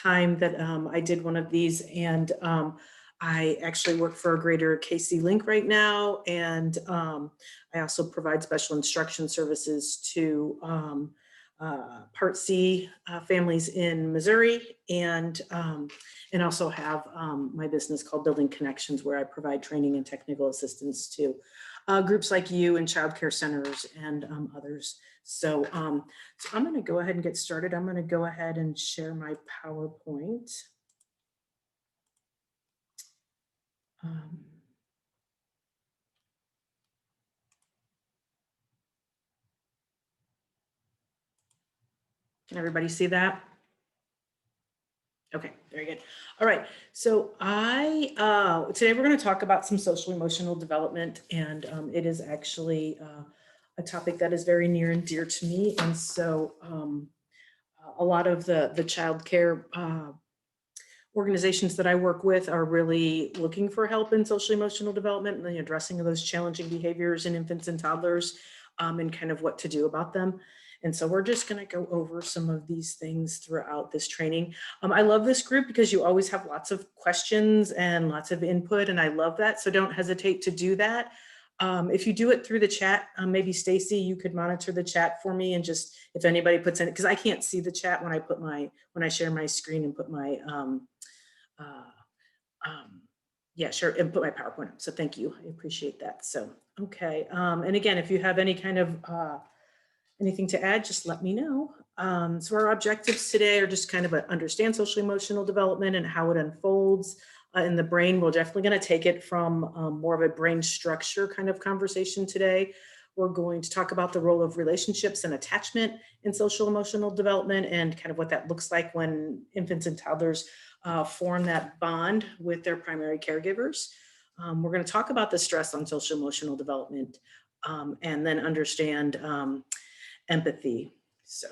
time that I did one of these, and I actually work for a greater KC Link right now, and I also provide special instruction services to Part C families in Missouri, and also have my business called Building Connections, where I provide training and technical assistance to groups like you and child care centers and others. So I'm going to go ahead and get started. I'm going to go ahead and share my PowerPoint. Can everybody see that? Okay, very good. All right, so today we're going to talk about some social emotional development, and it is actually a topic that is very near and dear to me. And so a lot of the child care organizations that I work with are really looking for help in social emotional development and the addressing of those challenging behaviors in infants and toddlers, and kind of what to do about them. And so we're just going to go over some of these things throughout this training. I love this group because you always have lots of questions and lots of input, and I love that. So don't hesitate to do that. If you do it through the chat, maybe Stacy, you could monitor the chat for me, and just if anybody puts in it, because I can't see the chat when I share my screen and put my yeah, sure, and put my PowerPoint up. So thank you, I appreciate that. So okay, and again, if you have any kind of anything to add, just let me know. So our objectives today are just kind of understand social emotional development and how it unfolds in the brain. We're definitely going to take it from more of a brain structure kind of conversation today. We're going to talk about the role of relationships and attachment in social emotional development, and kind of what that looks like when infants and toddlers form that bond with their primary caregivers. We're going to talk about the stress on social emotional development, and then understand empathy. So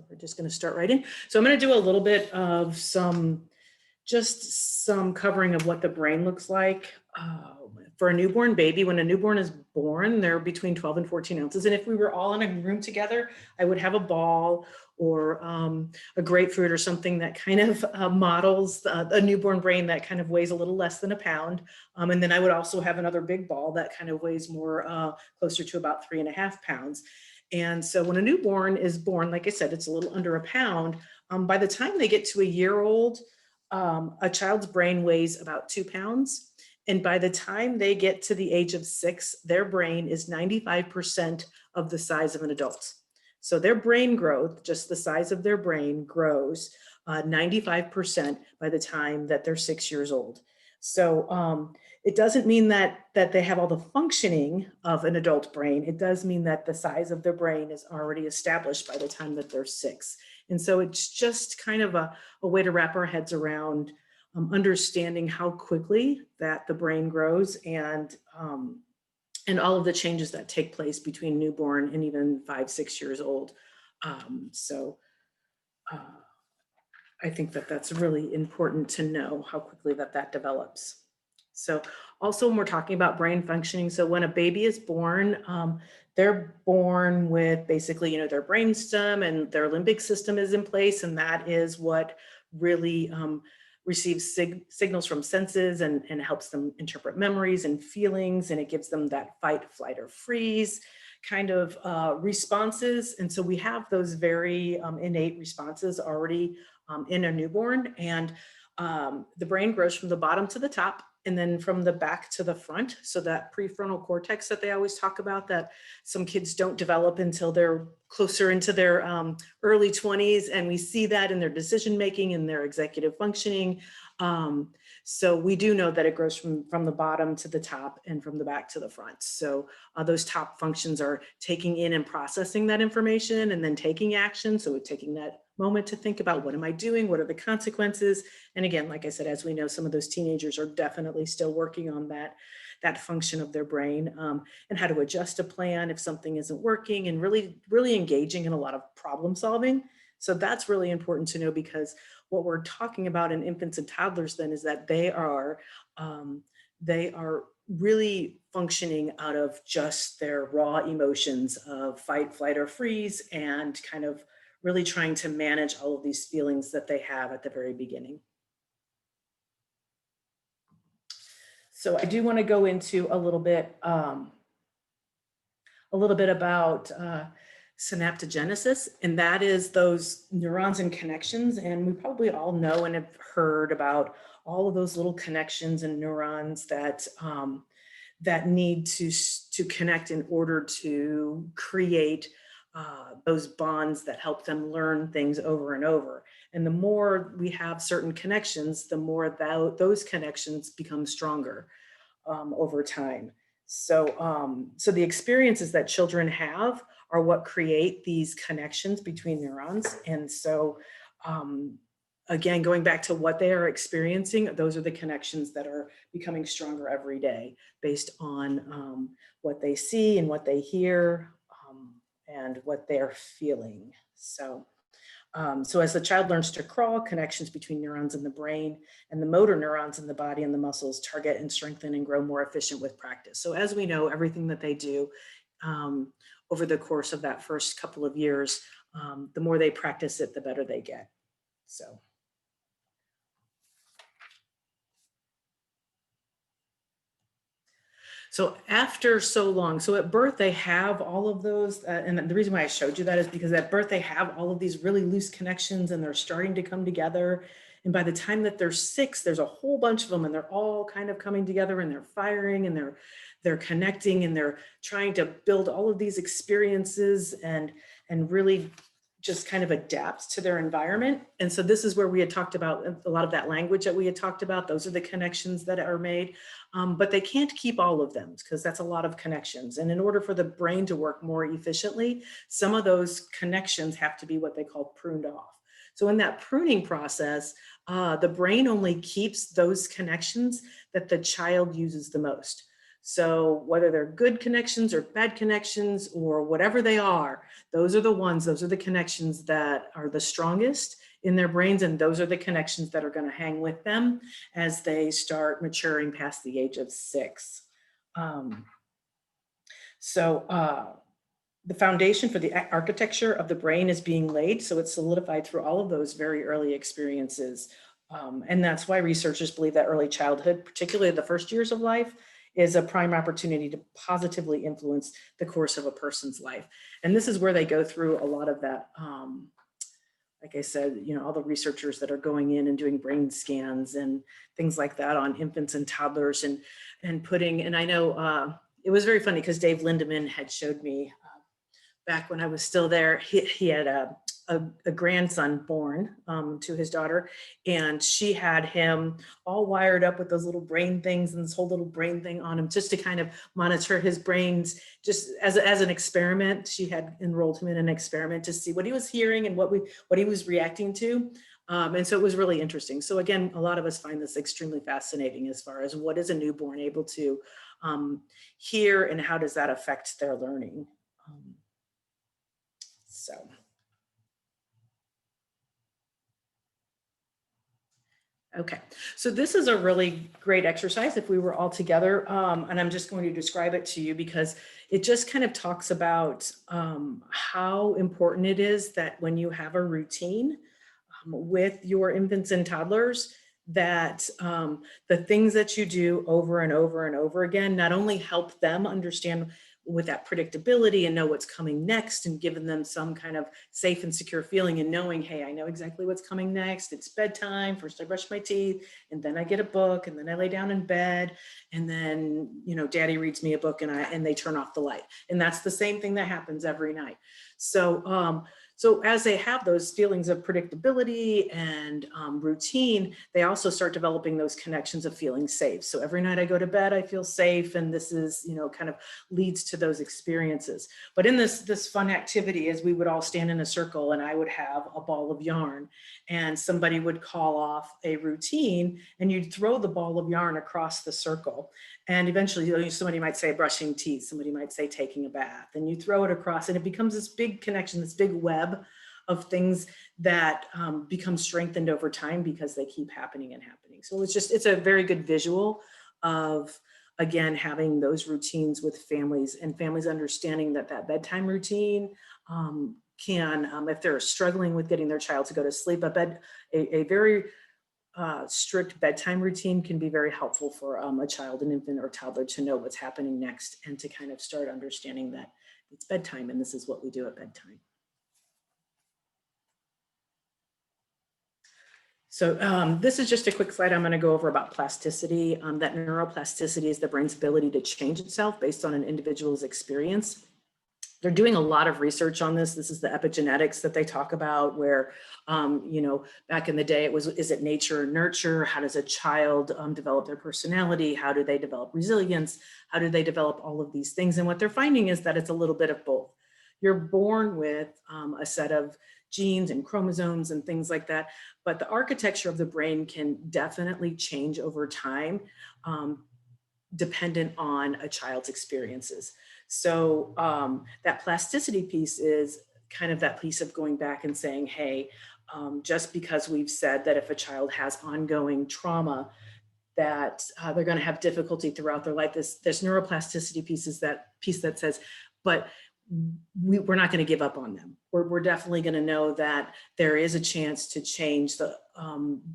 we're just going to start right in. So I'm going to do a little bit of some covering of what the brain looks like for a newborn baby. When a newborn is born, they're between 12 and 14 ounces. And if we were all in a room together, I would have a ball or a grapefruit or something that kind of models a newborn brain that kind of weighs a little less than a pound. And then I would also have another big ball that kind of weighs more closer to about 3.5 pounds. And so when a newborn is born, like I said, it's a little under a pound. By the time they get to a year old, a child's brain weighs about 2 pounds. And by the time they get to the age of 6, their brain is 95% of the size of an adult. So their brain growth, just the size of their brain, grows 95% by the time that they're 6 years old. So it doesn't mean that they have all the functioning of an adult brain. It does mean that the size of their brain is already established by the time that they're 6. And so it's just kind of a way to wrap our heads around understanding how quickly that the brain grows, and all of the changes that take place between newborn and even 5, 6 years old. I think that that's really important to know how quickly that develops. So also when we're talking about brain functioning, so when a baby is born, they're born with basically, their brainstem and their limbic system is in place, and that is what really receives signals from senses and helps them interpret memories and feelings, and it gives them that fight, flight, or freeze kind of responses. And so we have those very innate responses already in a newborn, and the brain grows from the bottom to the top and then from the back to the front. So that prefrontal cortex that they always talk about, that some kids don't develop until they're closer into their early 20s. And we see that in their decision making and their executive functioning. So we do know that it grows from the bottom to the top and from the back to the front. So those top functions are taking in and processing that information and then taking action. So we're taking that moment to think about, what am I doing? What are the consequences? And again, like I said, as we know, some of those teenagers are definitely still working on that function of their brain, and how to adjust a plan if something isn't working, and really, really engaging in a lot of problem solving. So that's really important to know, because what we're talking about in infants and toddlers then is that they are really functioning out of just their raw emotions of fight, flight, or freeze, and kind of really trying to manage all of these feelings that they have at the very beginning. So I do want to go into a little bit about synaptogenesis, and that is those neurons and connections. And we probably all know and have heard about all of those little connections and neurons that need to connect in order to create those bonds that help them learn things over and over. And the more we have certain connections, the more those connections become stronger over time. So the experiences that children have are what create these connections between neurons. And so, um, again, going back to what they are experiencing, those are the connections that are becoming stronger every day based on what they see and what they hear and what they're feeling. So as the child learns to crawl, connections between neurons in the brain and the motor neurons in the body and the muscles target and strengthen and grow more efficient with practice. So as we know, everything that they do um, over the course of that first couple of years, the more they practice it, the better they get. So. So after so long, so at birth, they have all of those. And the reason why I showed you that is because at birth, they have all of these really loose connections and they're starting to come together. And by the time that they're 6, there's a whole bunch of them and they're all kind of coming together and they're firing and they're connecting and they're trying to build all of these experiences and really just kind of adapt to their environment. And so this is where we had talked about a lot of that language that we had talked about. Those are the connections that are made. But they can't keep all of them because that's a lot of connections. And in order for the brain to work more efficiently, some of those connections have to be what they call pruned off. So in that pruning process, the brain only keeps those connections that the child uses the most. So whether they're good connections or bad connections or whatever they are, those are the connections that are the strongest in their brains. And those are the connections that are going to hang with them as they start maturing past the age of 6. Um, so the foundation for the architecture of the brain is being laid. So it's solidified through all of those very early experiences. And that's why researchers believe that early childhood, particularly the first years of life, is a prime opportunity to positively influence the course of a person's life. And this is where they go through a lot of that. Like I said, all the researchers that are going in and doing brain scans and things like that on infants and toddlers and I know it was very funny because Dave Lindemann had showed me back when I was still there, he had a grandson born to his daughter, and she had him all wired up with those little brain things and this whole little brain thing on him just to kind of monitor his brains, just as an experiment. She had enrolled him in an experiment to see what he was hearing and what he was reacting to. And so it was really interesting. So again, a lot of us find this extremely fascinating as far as what is a newborn able to hear and how does that affect their learning. So, okay. So this is a really great exercise if we were all together. And I'm just going to describe it to you because it just kind of talks about how important it is that when you have a routine with your infants and toddlers, that the things that you do over and over and over again, not only help them understand with that predictability and know what's coming next and giving them some kind of safe and secure feeling and knowing, hey, I know exactly what's coming next. It's bedtime. First I brush my teeth and then I get a book and then I lay down in bed and then, daddy reads me a book and they turn off the light. And that's the same thing that happens every night. So as they have those feelings of predictability and routine, they also start developing those connections of feeling safe. So every night I go to bed, I feel safe. And this is, kind of leads to those experiences. But in this fun activity is we would all stand in a circle and I would have a ball of yarn and somebody would call off a routine and you'd throw the ball of yarn across the circle. And eventually somebody might say brushing teeth, somebody might say taking a bath, and you throw it across and it becomes this big connection, this big web of things that become strengthened over time because they keep happening and happening. So it's a very good visual of, again, having those routines with families and families understanding that bedtime routine can, if they're struggling with getting their child to go to sleep, a very strict bedtime routine can be very helpful for a child, an infant or toddler to know what's happening next and to kind of start understanding that it's bedtime and this is what we do at bedtime. So this is just a quick slide I'm going to go over about plasticity. That neuroplasticity is the brain's ability to change itself based on an individual's experience. They're doing a lot of research on this. This is the epigenetics that they talk about where, you know, back in the day, it was, is it nature or nurture? How does a child develop their personality? How do they develop resilience? How do they develop all of these things? And what they're finding is that it's a little bit of both. You're born with a set of genes and chromosomes and things like that, but the architecture of the brain can definitely change over time, dependent on a child's experiences. So that plasticity piece is kind of that piece of going back and saying, hey, just because we've said that if a child has ongoing trauma, that they're going to have difficulty throughout their life. This neuroplasticity piece is that piece that says, but we're not going to give up on them. We're definitely going to know that there is a chance to change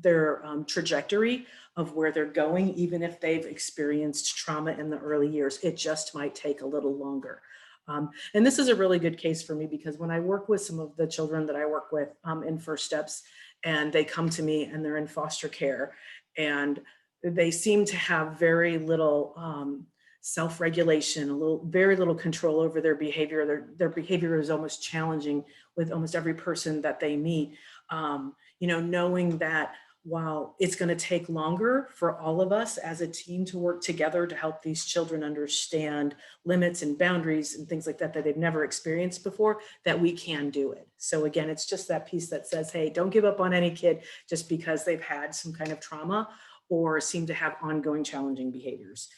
their trajectory of where they're going, even if they've experienced trauma in the early years. It just might take a little longer. And this is a really good case for me because when I work with some of the children that I work with in First Steps, and they come to me and they're in foster care, and they seem to have very little self-regulation, very little control over their behavior. Their behavior is almost challenging with almost every person that they meet. You know, knowing that while it's going to take longer for all of us as a team to work together to help these children understand limits and boundaries and things like that that they've never experienced before, that we can do it. So again, it's just that piece that says, hey, don't give up on any kid just because they've had some kind of trauma or seem to have ongoing challenging behaviors.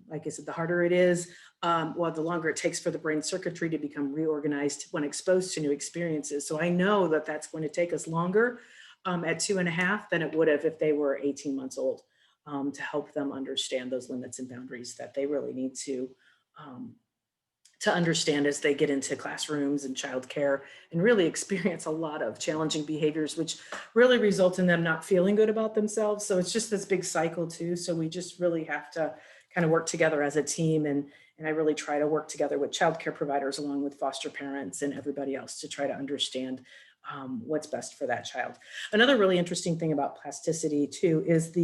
Like I said, the harder it is, well, the longer it takes for the brain circuitry to become reorganized when exposed to new experiences. So I know that that's going to take us longer at 2.5 than it would have if they were 18 months old, to help them understand those limits and boundaries that they really need to understand as they get into classrooms and childcare and really experience a lot of challenging behaviors, which really result in them not feeling good about themselves. So it's just this big cycle too. So we just really have to kind of work together as a team. And I really try to work together with childcare providers along with foster parents and everybody else to try to understand what's best for that child. Another really interesting thing about plasticity too is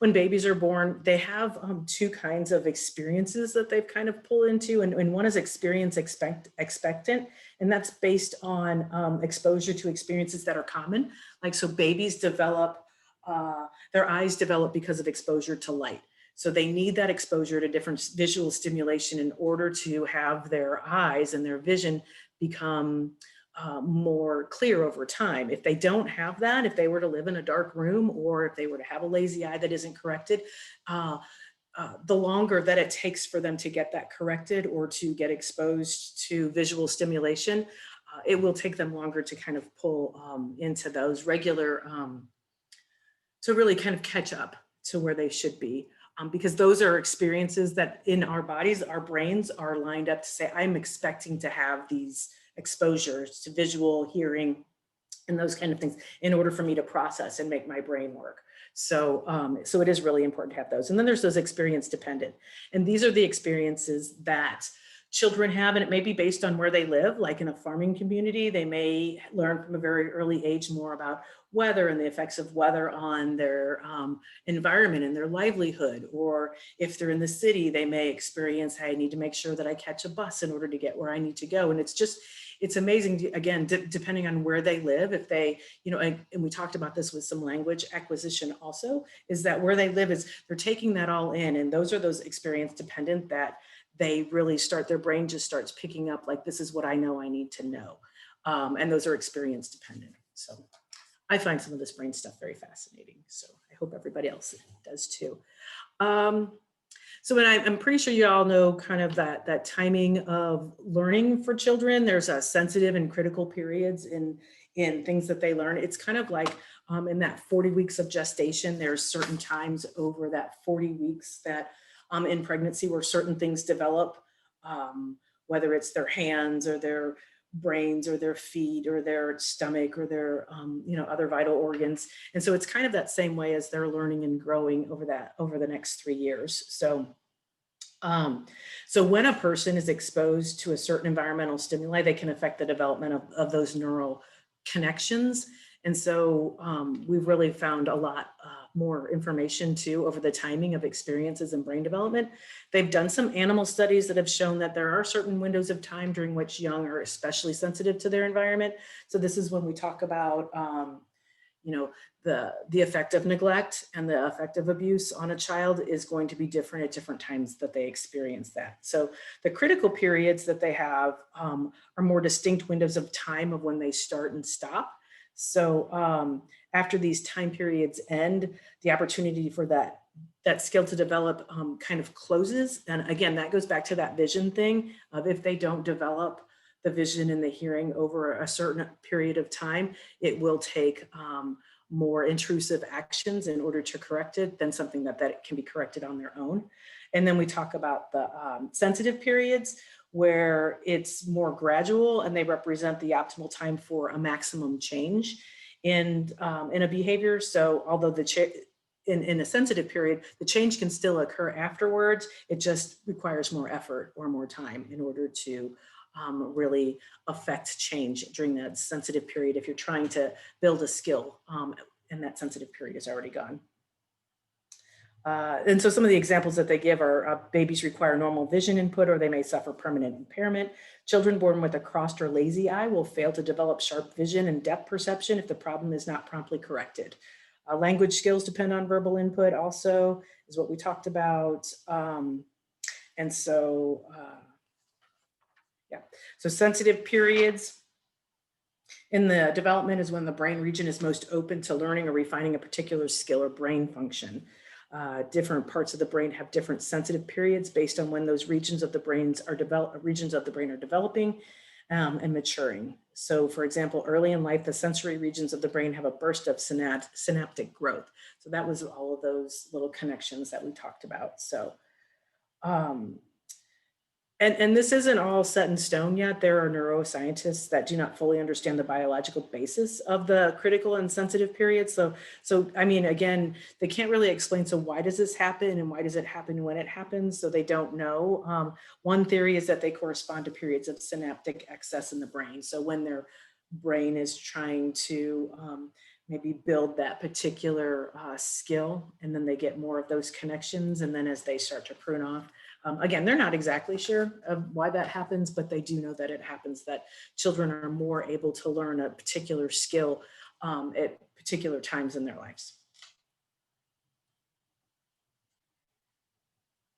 when babies are born, they have two kinds of experiences that they've kind of pulled into, and one is experience expectant, and that's based on exposure to experiences that are common. Like, so babies develop, their eyes develop because of exposure to light. So they need that exposure to different visual stimulation in order to have their eyes and their vision become more clear over time. If they don't have that, if they were to live in a dark room, or if they were to have a lazy eye that isn't corrected, the longer that it takes for them to get that corrected or to get exposed to visual stimulation, it will take them longer to kind of pull into those regular, to really kind of catch up to where they should be. Because those are experiences that in our bodies, our brains are lined up to say, I'm expecting to have these exposures to visual, hearing, and those kind of things in order for me to process and make my brain work. So, so it is really important to have those. And then there's those experience dependent. And these are the experiences that children have, and it may be based on where they live. Like in a farming community, they may learn from a very early age more about weather and the effects of weather on their environment and their livelihood. Or if they're in the city, they may experience, hey, I need to make sure that I catch a bus in order to get where I need to go. And it's amazing, again, depending on where they live, if they, you know, and we talked about this with some language acquisition also, is that where they live is they're taking that all in. And those are those experience dependent that they really start, their brain just starts picking up, like, this is what I know I need to know. And those are experience dependent. So I find some of this brain stuff very fascinating. So I hope everybody else does too. So when I'm pretty sure you all know kind of that timing of learning for children. There's a sensitive and critical periods in things that they learn. It's kind of like in that 40 weeks of gestation, there's certain times over that 40 weeks that in pregnancy where certain things develop, whether it's their hands or their brains or their feet or their stomach or their, other vital organs. And so it's kind of that same way as they're learning and growing over the next 3 years. Um, so when a person is exposed to a certain environmental stimuli, they can affect the development of those neural connections. And so we've really found a lot more information too over the timing of experiences in brain development. They've done some animal studies that have shown that there are certain windows of time during which young are especially sensitive to their environment. So this is when we talk about you know, the effect of neglect and the effect of abuse on a child is going to be different at different times that they experience that. So the critical periods that they have are more distinct windows of time of when they start and stop. So after these time periods end, the opportunity for that skill to develop kind of closes. And again, that goes back to that vision thing of if they don't develop the vision and the hearing over a certain period of time, it will take more intrusive actions in order to correct it than something that can be corrected on their own. And then we talk about the sensitive periods where it's more gradual and they represent the optimal time for a maximum change in a behavior. So although in a sensitive period, the change can still occur afterwards. It just requires more effort or more time in order to really affect change during that sensitive period if you're trying to build a skill and that sensitive period is already gone. And so some of the examples that they give are babies require normal vision input or they may suffer permanent impairment. Children born with a crossed or lazy eye will fail to develop sharp vision and depth perception if the problem is not promptly corrected. Language skills depend on verbal input also is what we talked about. And so, yeah, so sensitive periods in the development is when the brain region is most open to learning or refining a particular skill or brain function. Different parts of the brain have different sensitive periods based on when those regions of the brain are developing and maturing. So for example, early in life, the sensory regions of the brain have a burst of synaptic growth. So that was all of those little connections that we talked about. So, and this isn't all set in stone yet. There are neuroscientists that do not fully understand the biological basis of the critical and sensitive periods. So I mean, again, they can't really explain, so why does this happen and why does it happen when it happens? So they don't know. One theory is that they correspond to periods of synaptic excess in the brain. So when their brain is trying to maybe build that particular skill, and then they get more of those connections. And then as they start to prune off, again, they're not exactly sure of why that happens, but they do know that it happens, that children are more able to learn a particular skill at particular times in their lives.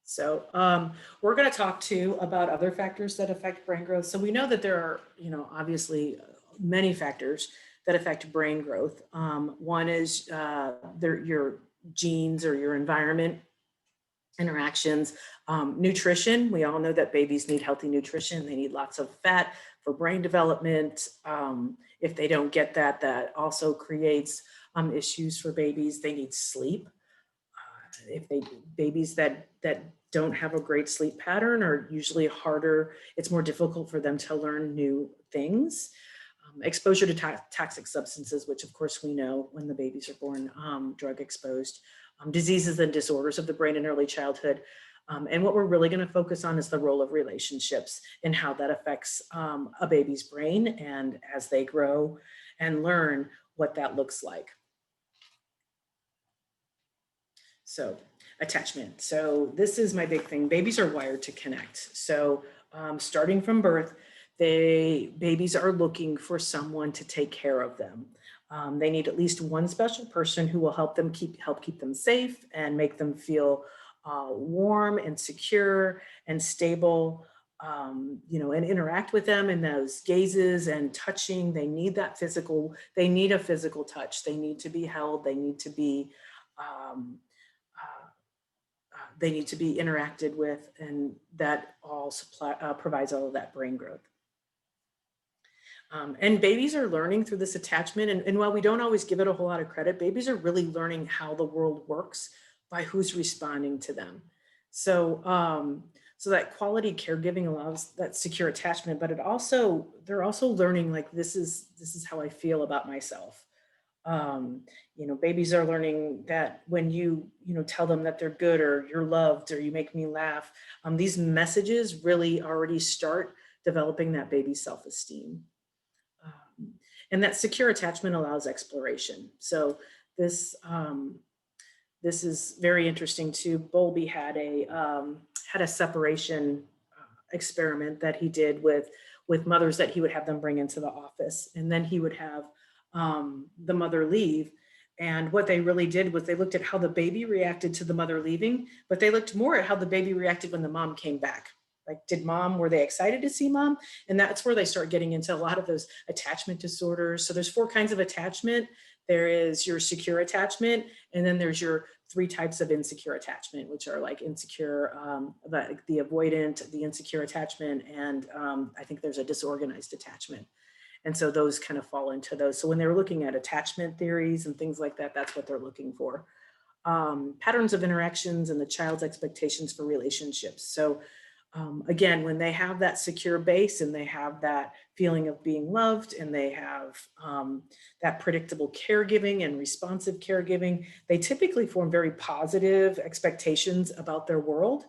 So we're going to talk too about other factors that affect brain growth. So we know that there are, obviously many factors that affect brain growth. One is your genes or your environment interactions. Nutrition, we all know that babies need healthy nutrition. They need lots of fat for brain development. If they don't get that, that also creates issues for babies. They need sleep. Babies that don't have a great sleep pattern are usually harder. It's more difficult for them to learn new things. Exposure to toxic substances, which of course we know when the babies are born, drug exposed. Diseases and disorders of the brain in early childhood. And what we're really going to focus on is the role of relationships and how that affects a baby's brain and as they grow and learn what that looks like. So attachment. So this is my big thing. Babies are wired to connect. So starting from birth, babies are looking for someone to take care of them. They need at least one special person who will help keep them safe and make them feel warm and secure and stable, and interact with them in those gazes and touching. They need a physical touch. They need to be held. They need to be interacted with, and that all provides all of that brain growth. And babies are learning through this attachment. And while we don't always give it a whole lot of credit, babies are really learning how the world works by who's responding to them. So So that quality caregiving allows that secure attachment, but they're also learning like this is how I feel about myself. Um, Babies are learning that when you tell them that they're good or you're loved or you make me laugh, these messages really already start developing that baby's self-esteem. Um, and that secure attachment allows exploration. So this this is very interesting too. Bowlby had a separation experiment that he did with mothers that he would have them bring into the office, and then he would have the mother leave. And what they really did was they looked at how the baby reacted to the mother leaving, but they looked more at how the baby reacted when the mom came back. Like, were they excited to see mom? And that's where they start getting into a lot of those attachment disorders. So there's 4 kinds of attachment. There is your secure attachment, and then there's your 3 types of insecure attachment, which are like insecure, the avoidant, the insecure attachment, and I think there's a disorganized attachment. And so those kind of fall into those. So when they're looking at attachment theories and things like that, that's what they're looking for. Patterns of interactions and the child's expectations for relationships. So again, when they have that secure base and they have that feeling of being loved and they have that predictable caregiving and responsive caregiving, they typically form very positive expectations about their world.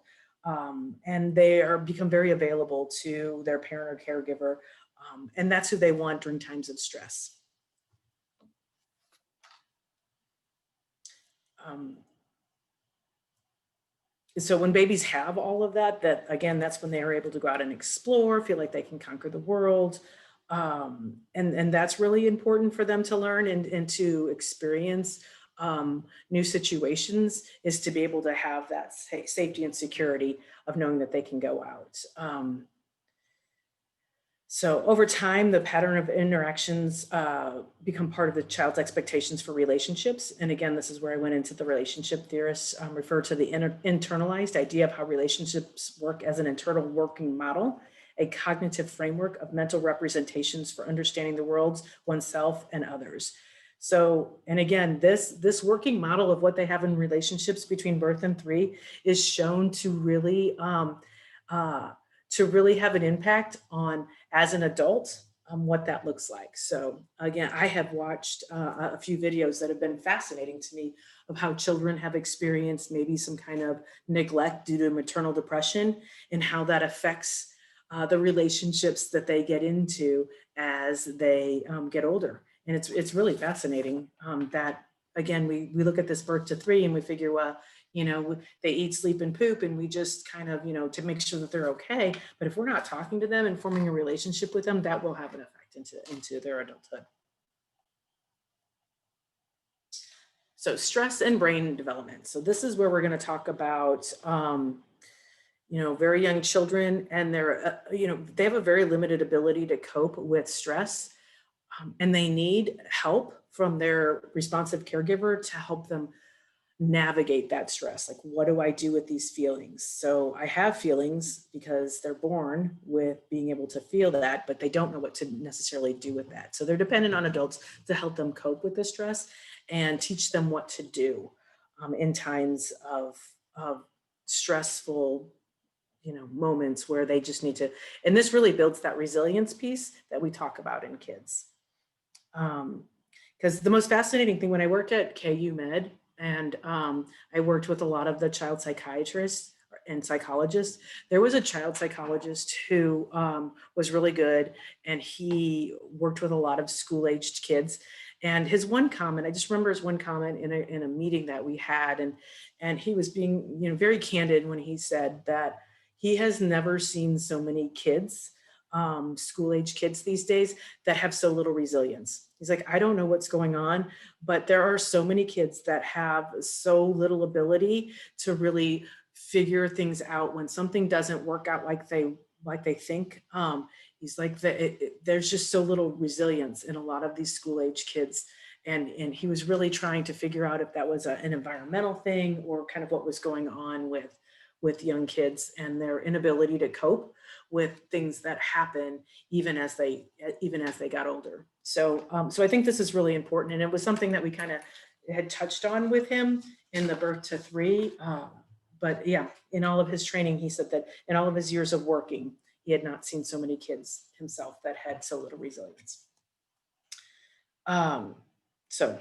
And they become very available to their parent or caregiver. And that's who they want during times of stress. Um, so when babies have all of that again, that's when they are able to go out and explore, feel like they can conquer the world. And that's really important for them to learn and to experience new situations, is to be able to have that safety and security of knowing that they can go out. So over time, the pattern of interactions become part of the child's expectations for relationships. And again, this is where I went into the relationship theorists refer to the internalized idea of how relationships work as an internal working model, a cognitive framework of mental representations for understanding the world, oneself, and others. So, and again, this working model of what they have in relationships between birth and 3 is shown to really have an impact on, as an adult, what that looks like. So again, I have watched a few videos that have been fascinating to me of how children have experienced maybe some kind of neglect due to maternal depression, and how that affects the relationships that they get into as they get older. And it's really fascinating that, again, we look at this birth to 3 and we figure, well, they eat, sleep, and poop, and we just kind of, to make sure that they're okay. But if we're not talking to them and forming a relationship with them, that will have an effect into their adulthood. So stress and brain development. So this is where we're going to talk about, very young children, and they have a very limited ability to cope with stress, and they need help from their responsive caregiver to help them navigate that stress. Like, what do I do with these feelings? So I have feelings because they're born with being able to feel that, but they don't know what to necessarily do with that. So they're dependent on adults to help them cope with the stress and teach them what to do in times of stressful moments where they just need to. And this really builds that resilience piece that we talk about in kids. Because the most fascinating thing, when I worked at KU Med, and I worked with a lot of the child psychiatrists and psychologists, there was a child psychologist who was really good, and he worked with a lot of school-aged kids. And his one comment, I just remember his one comment in a meeting that we had, and he was being very candid when he said that he has never seen so many kids, school-age kids these days, that have so little resilience. He's like, I don't know what's going on, but there are so many kids that have so little ability to really figure things out when something doesn't work out like they think. He's like, there's just so little resilience in a lot of these school-age kids. And he was really trying to figure out if that was an environmental thing, or kind of what was going on with young kids and their inability to cope with things that happen even as they got older. So I think this is really important, and it was something that we kind of had touched on with him in the birth to 3. but yeah, in all of his training, he said that in all of his years of working, he had not seen so many kids himself that had so little resilience. Um, so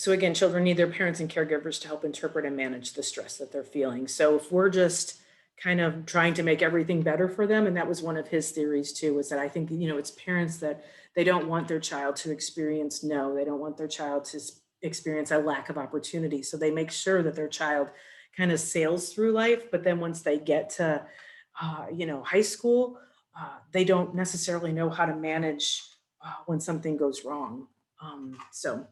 again, children need their parents and caregivers to help interpret and manage the stress that they're feeling. So if we're just kind of trying to make everything better for them, and that was one of his theories too, was that I think, it's parents that they don't want their child to experience no, they don't want their child to experience a lack of opportunity. So they make sure that their child kind of sails through life, but then once they get to, high school, they don't necessarily know how to manage when something goes wrong. So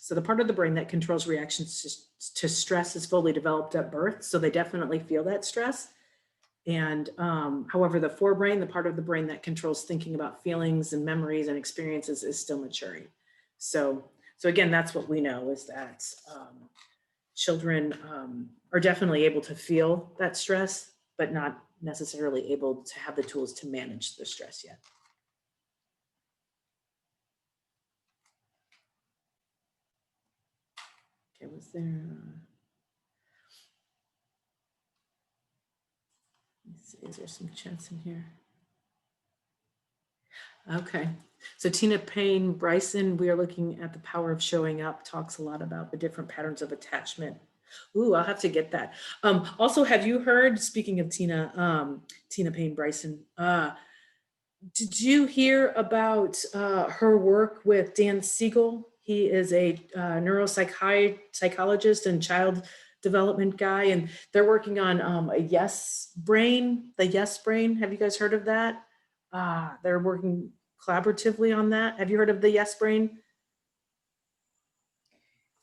the part of the brain that controls reactions to stress is fully developed at birth. So they definitely feel that stress. And however, the forebrain, the part of the brain that controls thinking about feelings and memories and experiences, is still maturing. So again, that's what we know, is that children are definitely able to feel that stress, but not necessarily able to have the tools to manage the stress yet. Okay, was there? Let's see, is there some chats in here? Okay. So Tina Payne Bryson, we are looking at the power of showing up, talks a lot about the different patterns of attachment. Ooh, I'll have to get that. Also, have you heard, speaking of Tina Payne Bryson, did you hear about her work with Dan Siegel? He is a neuropsychologist and child development guy, and they're working on the yes brain. Have you guys heard of that? They're working collaboratively on that. Have you heard of the yes brain?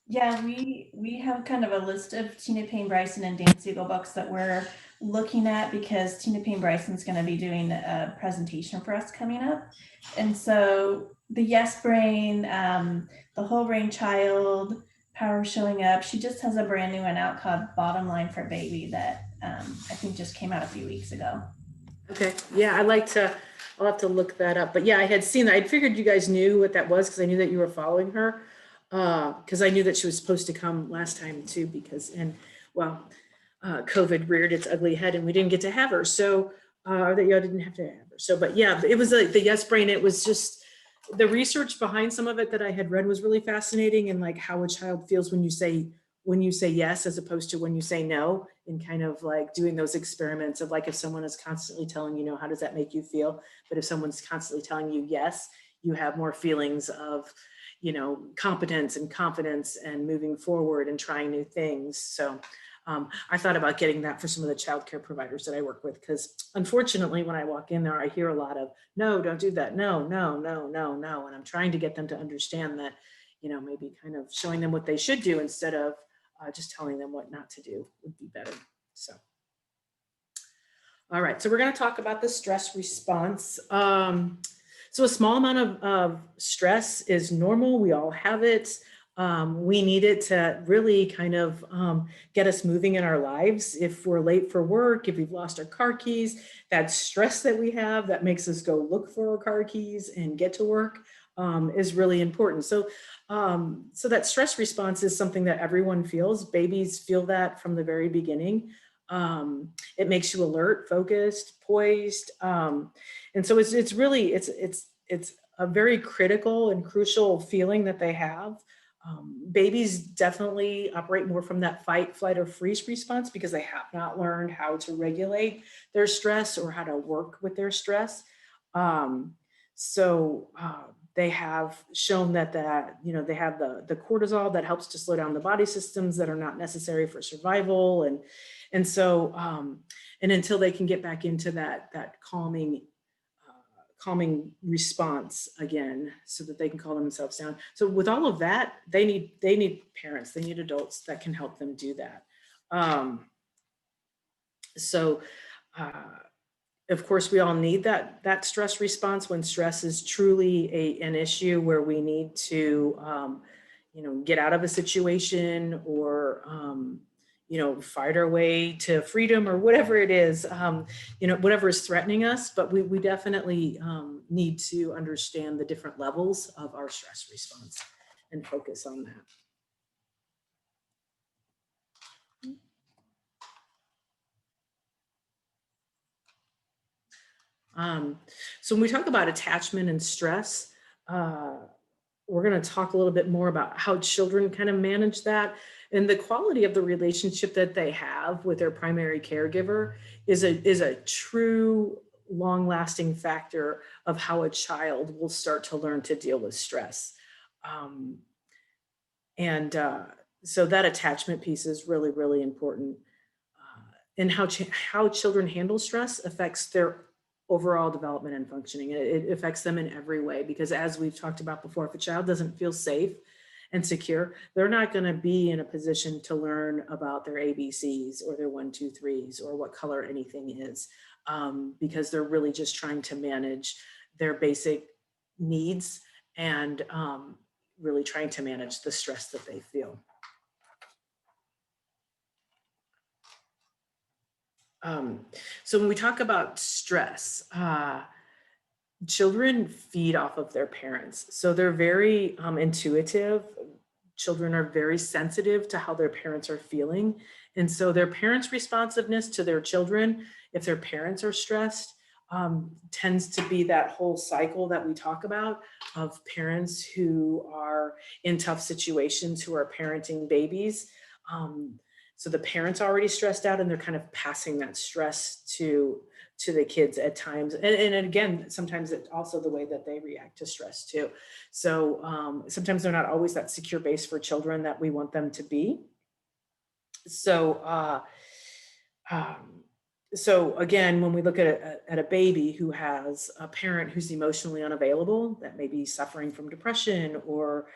Yeah, we have kind of a list of Tina Payne Bryson and Dan Siegel books that we're looking at, because Tina Payne Bryson's going to be doing a presentation for us coming up. And so the Yes Brain, the Whole Brain Child, Power of Showing Up. She just has a brand new one out called Bottom Line for Baby that I think just came out a few weeks ago. Okay, yeah, I'll have to look that up. But yeah, I had seen that. I figured you guys knew what that was because I knew that you were following her. Because I knew that she was supposed to come last time too, COVID reared its ugly head and we didn't get to have her. So, or that y'all didn't have to have her. So, but yeah, it was like the Yes Brain. It was just the research behind some of it that I had read was really fascinating, and like how a child feels when you say yes as opposed to when you say no, and kind of like doing those experiments of like, if someone is constantly telling you no, how does that make you feel? But if someone's constantly telling you yes, you have more feelings of competence and confidence and moving forward and trying new things. So I thought about getting that for some of the childcare providers that I work with, because unfortunately, when I walk in there, I hear a lot of, no, don't do that. No, no, no, no, no. And I'm trying to get them to understand that, maybe kind of showing them what they should do instead of just telling them what not to do would be better. So, all right. So we're going to talk about the stress response. So a small amount of stress is normal. We all have it. We need it to really kind of get us moving in our lives. If we're late for work, if we've lost our car keys, that stress that we have that makes us go look for our car keys and get to work is really important. So that stress response is something that everyone feels. Babies feel that from the very beginning. It makes you alert, focused, poised. And so it's really, it's a very critical and crucial feeling that they have. Babies definitely operate more from that fight, flight, or freeze response because they have not learned how to regulate their stress or how to work with their stress. Um, they have shown that they have the cortisol that helps to slow down the body systems that are not necessary for survival, and so and until they can get back into that calming response again, so that they can calm themselves down. So with all of that, they need parents, they need adults that can help them do that. So of course, we all need that stress response when stress is truly an issue where we need to, get out of a situation or, fight our way to freedom or whatever it is, whatever is threatening us. But we definitely need to understand the different levels of our stress response and focus on that. So when we talk about attachment and stress, uh, we're going to talk a little bit more about how children kind of manage that, and the quality of the relationship that they have with their primary caregiver is a true long lasting factor of how a child will start to learn to deal with stress. Um, and So that attachment piece is really, really important. And how children handle stress affects their overall development and functioning. It affects them in every way, because as we've talked about before, if a child doesn't feel safe and secure, they're not going to be in a position to learn about their ABCs or their one, two, threes, or what color anything is, because they're really just trying to manage their basic needs and really trying to manage the stress that they feel. Um, so when we talk about stress, children feed off of their parents. So they're very intuitive. Children are very sensitive to how their parents are feeling. And so their parents' responsiveness to their children, if their parents are stressed, tends to be that whole cycle that we talk about of parents who are in tough situations, who are parenting babies. Um, so the parents already stressed out, and they're kind of passing that stress to the kids at times. And again, sometimes it's also the way that they react to stress too. So sometimes they're not always that secure base for children that we want them to be. So, um, so again, when we look at a baby who has a parent who's emotionally unavailable, that may be suffering from depression, or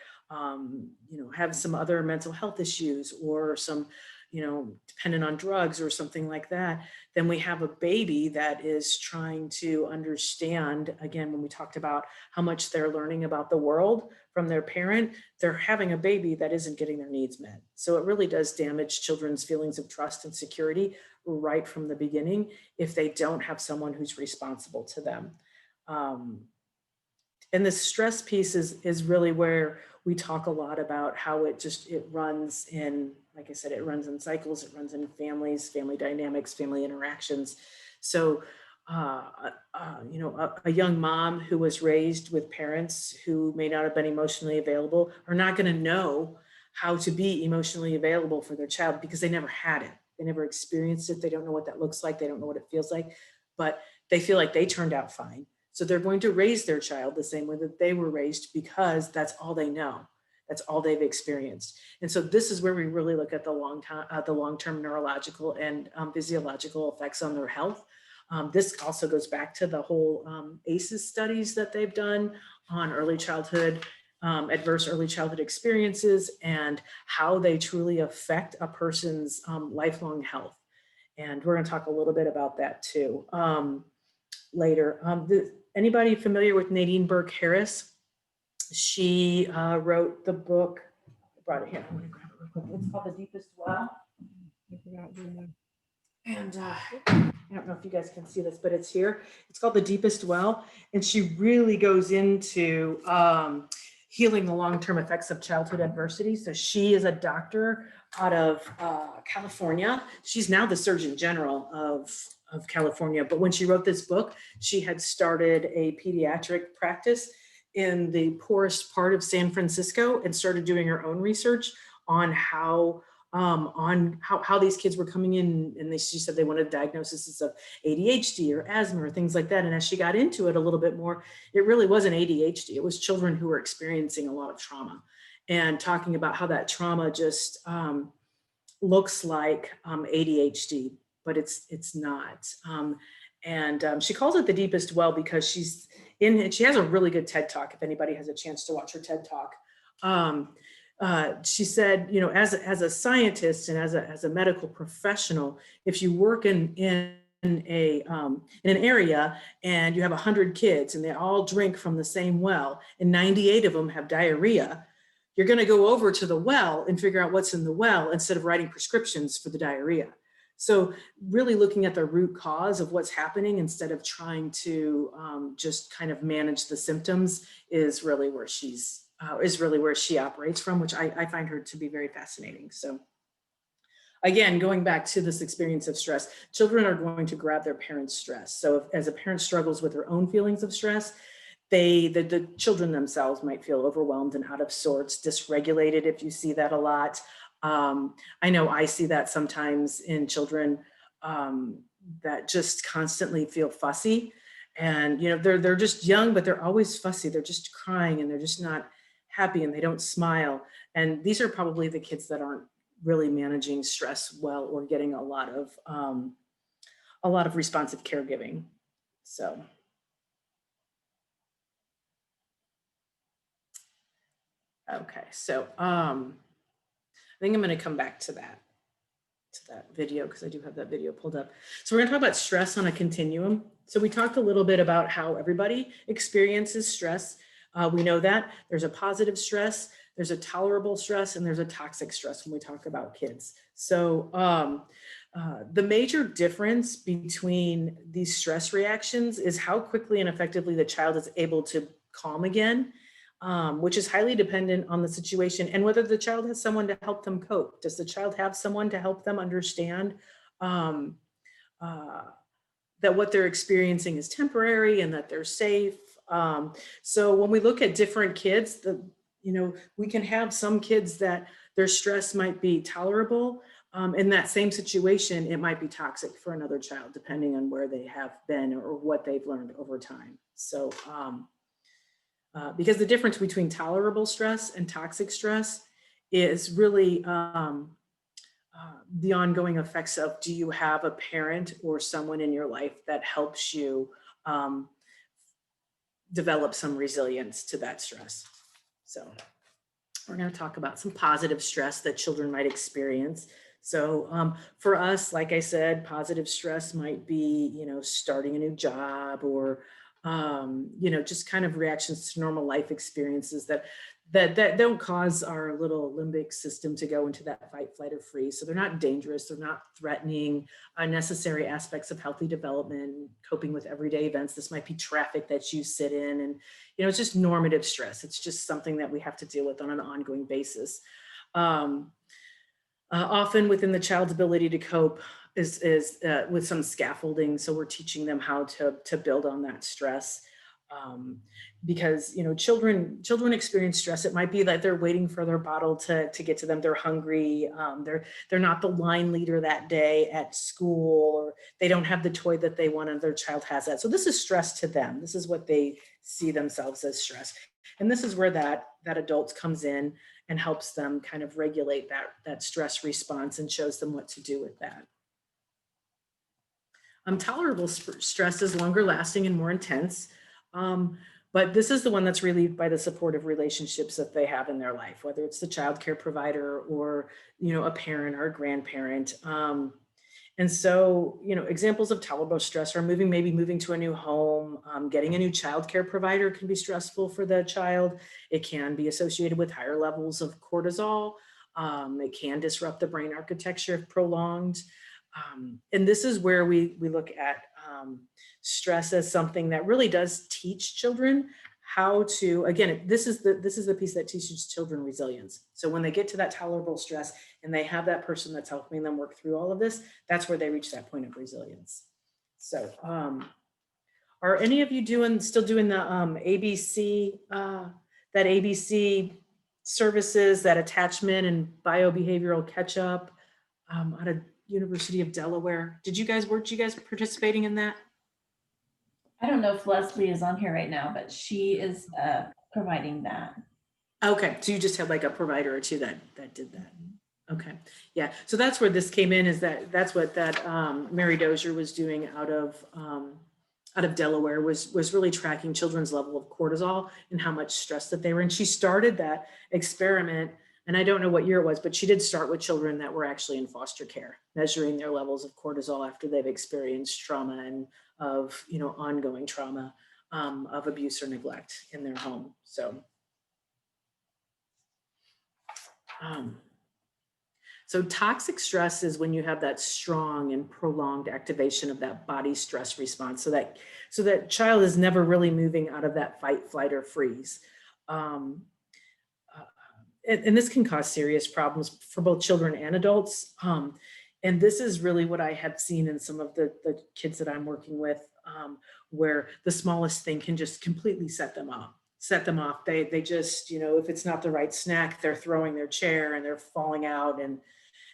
have some other mental health issues, or some, dependent on drugs or something like that, then we have a baby that is trying to understand, again, when we talked about how much they're learning about the world from their parent, they're having a baby that isn't getting their needs met. So it really does damage children's feelings of trust and security right from the beginning if they don't have someone who's responsible to them. Um, and the stress piece is really where we talk a lot about how it runs in, like I said, it runs in cycles, it runs in families, family dynamics, family interactions. So a young mom who was raised with parents who may not have been emotionally available are not going to know how to be emotionally available for their child, because they never had it, they never experienced it, they don't know what that looks like, they don't know what it feels like, but they feel like they turned out fine. So they're going to raise their child the same way that they were raised, because that's all they know. That's all they've experienced. And so this is where we really look at the long-term neurological and physiological effects on their health. This also goes back to the whole ACEs studies that they've done on early childhood, adverse early childhood experiences, and how they truly affect a person's lifelong health. And we're going to talk a little bit about that too later. Anybody familiar with Nadine Burke Harris? She wrote the book. I brought it here. I'm going to grab it real quick. It's called The Deepest Well. And I don't know if you guys can see this, but it's here. It's called The Deepest Well. And she really goes into healing the long-term effects of childhood adversity. So she is a doctor out of California. She's now the Surgeon General of California. But when she wrote this book, she had started a pediatric practice in the poorest part of San Francisco and started doing her own research on how these kids were coming in, and she said they wanted diagnoses of ADHD or asthma or things like that. And as she got into it a little bit more, it really wasn't ADHD. It was children who were experiencing a lot of trauma, and talking about how that trauma just looks like ADHD, but it's not. She calls it The Deepest Well because she has a really good TED Talk. If anybody has a chance to watch her TED Talk. She said, as a scientist and as a medical professional, if you work in an area and you have 100 kids and they all drink from the same well and 98 of them have diarrhea, you're going to go over to the well and figure out what's in the well instead of writing prescriptions for the diarrhea. So really looking at the root cause of what's happening instead of trying to just kind of manage the symptoms is really where she operates from, which I find her to be very fascinating. So again, going back to this experience of stress, children are going to grab their parents' stress. So if, as a parent struggles with their own feelings of stress, the children themselves might feel overwhelmed and out of sorts, dysregulated, if you see that a lot. I know I see that sometimes in children um, that just constantly feel fussy. And they're just young, but they're always fussy. They're just crying and they're just not happy and they don't smile. And these are probably the kids that aren't really managing stress well or getting a lot of responsive caregiving. So, okay, so I think I'm going to come back to that video because I do have that video pulled up. So we're going to talk about stress on a continuum. So we talked a little bit about how everybody experiences stress. We know that there's a positive stress, there's a tolerable stress, and there's a toxic stress when we talk about kids. So the major difference between these stress reactions is how quickly and effectively the child is able to calm again, which is highly dependent on the situation and whether the child has someone to help them cope. Does the child have someone to help them understand um, uh, that what they're experiencing is temporary and that they're safe? So when we look at different kids, we can have some kids that their stress might be tolerable. In that same situation, it might be toxic for another child, depending on where they have been or what they've learned over time. So, because the difference between tolerable stress and toxic stress is really the ongoing effects of, do you have a parent or someone in your life that helps you um, develop some resilience to that stress? So we're going to talk about some positive stress that children might experience. So for us, like I said, positive stress might be, starting a new job or, just kind of reactions to normal life experiences that don't cause our little limbic system to go into that fight, flight, or freeze. So they're not dangerous. They're not threatening necessary aspects of healthy development, coping with everyday events. This might be traffic that you sit in, and it's just normative stress. It's just something that we have to deal with on an ongoing basis. Often within the child's ability to cope is with some scaffolding. So we're teaching them how to build on that stress. Because children experience stress. It might be that they're waiting for their bottle to get to them. They're hungry. They're not the line leader that day at school, or they don't have the toy that they want and their child has that. So this is stress to them. This is what they see themselves as stress. And this is where that adult comes in and helps them kind of regulate that stress response and shows them what to do with that. Tolerable stress is longer lasting and more intense. But this is the one that's relieved by the supportive relationships that they have in their life, whether it's the child care provider or, a parent or a grandparent. And so, examples of tolerable stress are maybe moving to a new home, getting a new child care provider can be stressful for the child. It can be associated with higher levels of cortisol. It can disrupt the brain architecture if prolonged. And this is where we look at stress as something that really does teach children how to, again, this is the piece that teaches children resilience. So when they get to that tolerable stress and they have that person that's helping them work through all of this, that's where they reach that point of resilience. So are any of you still doing the ABC, that ABC services, that attachment and biobehavioral catch up out of University of Delaware? Weren't you guys participating in that? I don't know if Leslie is on here right now, but she is providing that. Okay, so you just had like a provider or two that did that. Okay, yeah. So that's where this came in. That's what that Mary Dozier was doing out of Delaware, was really tracking children's level of cortisol and how much stress that they were in. She started that experiment, and I don't know what year it was, but she did start with children that were actually in foster care, measuring their levels of cortisol after they've experienced trauma and of ongoing trauma of abuse or neglect in their home. So toxic stress is when you have that strong and prolonged activation of that body stress response. So that child is never really moving out of that fight, flight, or freeze. and this can cause serious problems for both children and adults. And this is really what I have seen in some of the kids that I'm working with, where the smallest thing can just completely set them off. Set them off. They just, if it's not the right snack, they're throwing their chair and they're falling out, and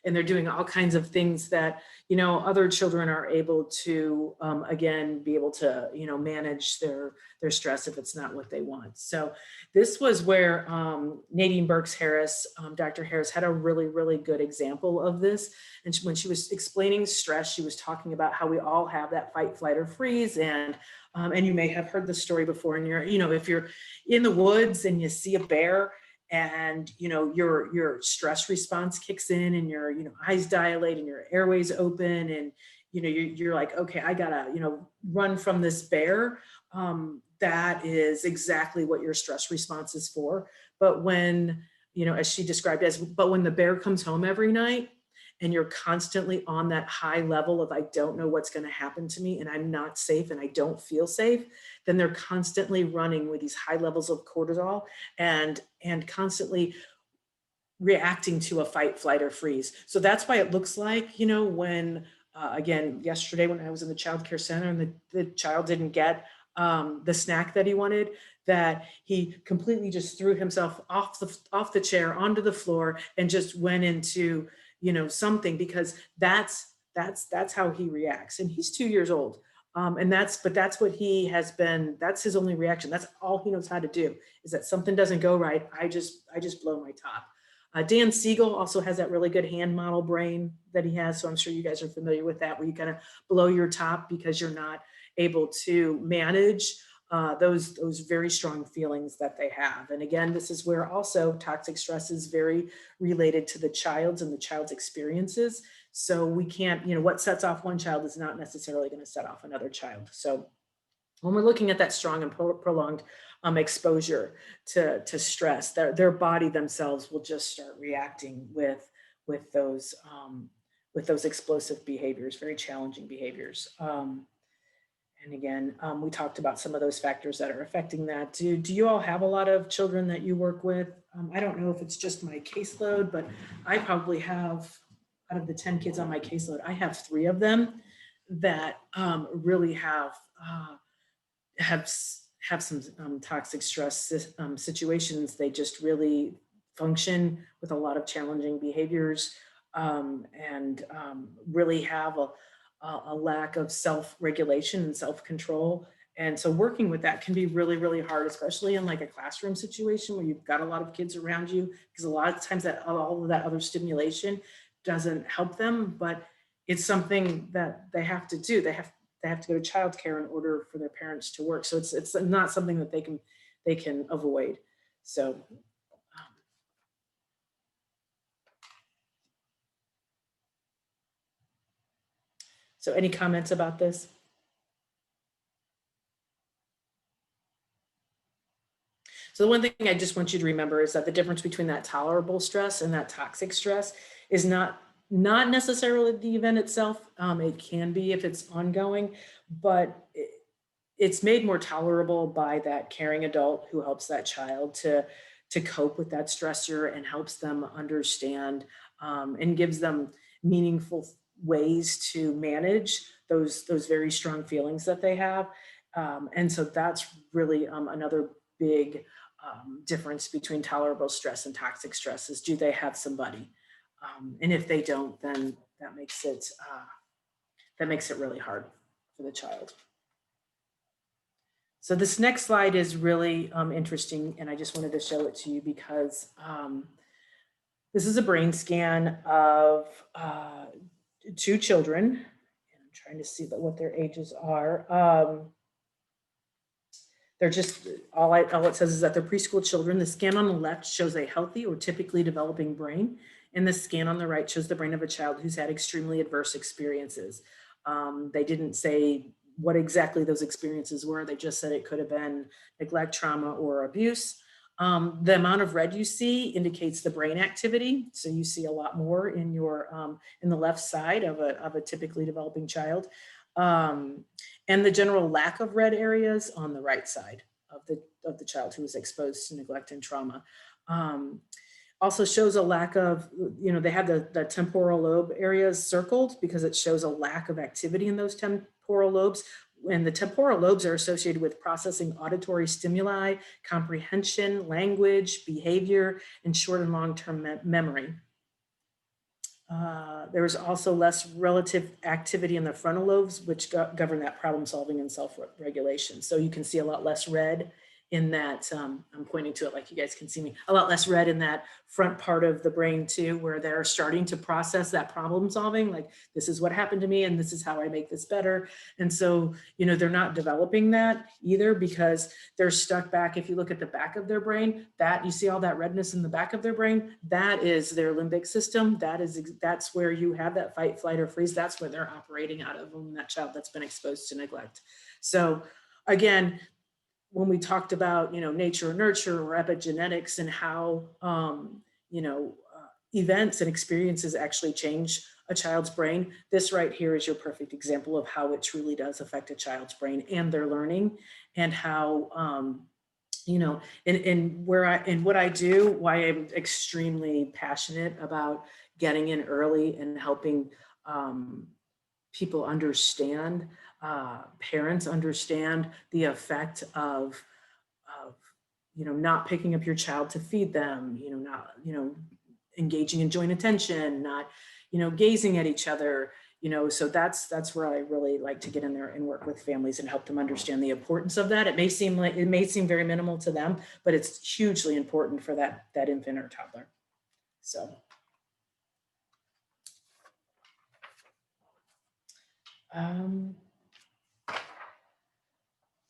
they're doing all kinds of things that other children are able to again be able to manage their stress if it's not what they want. So this was where Nadine Burks Harris, Dr. Harris, had a really good example of this. And when she was explaining stress, she was talking about how we all have that fight, flight, or freeze. And you may have heard the story before, and if you're in the woods and you see a bear, and your stress response kicks in, and your eyes dilate and your airways open, and you're like, okay, I gotta run from this bear. That is exactly what your stress response is for. But when as she described but when the bear comes home every night, and you're constantly on that high level of, I don't know what's going to happen to me, and I'm not safe, and I don't feel safe, then they're constantly running with these high levels of cortisol, and constantly reacting to a fight, flight, or freeze. So that's why it looks like, when again, yesterday when I was in the child care center, and the child didn't get the snack that he wanted, that he completely just threw himself off the chair onto the floor and just went into something, because that's how he reacts. And he's 2 years old. And that's what he has been. That's his only reaction. That's all he knows how to do, is that something doesn't go right, I just blow my top. Dan Siegel also has that really good hand model brain that he has. So I'm sure you guys are familiar with that, where you kind of blow your top because you're not able to manage those very strong feelings that they have. And again, this is where also toxic stress is very related to the child's and the child's experiences. So we can't, what sets off one child is not necessarily going to set off another child. So when we're looking at that strong and prolonged exposure to stress, their body themselves will just start reacting with those explosive behaviors, very challenging behaviors. And again, we talked about some of those factors that are affecting that. Do you all have a lot of children that you work with? I don't know if it's just my caseload, but I probably have, out of the 10 kids on my caseload, I have 3 of them that really have some toxic stress situations. They just really function with a lot of challenging behaviors, and really have a lack of self-regulation and self-control. And so working with that can be really hard, especially in like a classroom situation where you've got a lot of kids around you, because a lot of times that all of that other stimulation doesn't help them. But it's something that they have to do. They have to go to childcare in order for their parents to work. So it's not something that they can avoid. So so any comments about this? So the one thing I just want you to remember is that the difference between that tolerable stress and that toxic stress is not necessarily the event itself. It can be if it's ongoing, but it's made more tolerable by that caring adult who helps that child to cope with that stressor, and helps them understand, and gives them meaningful ways to manage those very strong feelings that they have. And so that's really another big difference between tolerable stress and toxic stress, is, do they have somebody? And if they don't, then that makes it really hard for the child. So this next slide is really interesting, and I just wanted to show it to you because this is a brain scan of 2 children. And I'm trying to see what their ages are. They're just, all it says is that they're preschool children. The scan on the left shows a healthy or typically developing brain, and the scan on the right shows the brain of a child who's had extremely adverse experiences. They didn't say what exactly those experiences were. They just said it could have been neglect, trauma, or abuse. The amount of red you see indicates the brain activity. So you see a lot more in the left side of a typically developing child. And the general lack of red areas on the right side of the child who was exposed to neglect and trauma. Also shows a lack of, they have the temporal lobe areas circled because it shows a lack of activity in those temporal lobes. And the temporal lobes are associated with processing auditory stimuli, comprehension, language, behavior, and short and long-term memory. There is also less relative activity in the frontal lobes, which govern that problem solving and self-regulation. So you can see a lot less red in that, I'm pointing to it like you guys can see me, a lot less red in that front part of the brain too, where they're starting to process that problem solving, like this is what happened to me and this is how I make this better. And so, they're not developing that either because they're stuck back. If you look at the back of their brain, that you see all that redness in the back of their brain, that is their limbic system. That's where you have that fight, flight, or freeze. That's where they're operating out of in that child that's been exposed to neglect. So again, when we talked about, nature and nurture or epigenetics and how, events and experiences actually change a child's brain, this right here is your perfect example of how it truly does affect a child's brain and their learning, and how, and what I do, why I'm extremely passionate about getting in early and helping people understand, parents understand the effect of not picking up your child to feed them, not engaging in joint attention, not gazing at each other, so that's where I really like to get in there and work with families and help them understand the importance of that. It may seem very minimal to them, but it's hugely important for that infant or toddler. So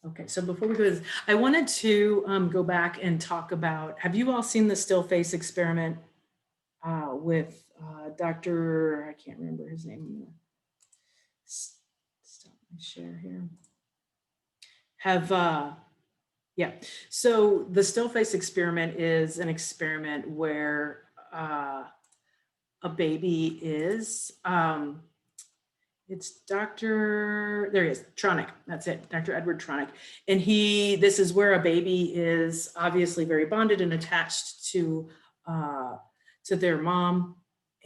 okay, so before we go to this, I wanted to go back and talk about, have you all seen the still face experiment with Dr. I can't remember his name. Stop my share here. Yeah, so the still face experiment is an experiment where a baby is, it's there he is, Tronick, that's it, Dr. Edward Tronick. And this is where a baby is obviously very bonded and attached to their mom,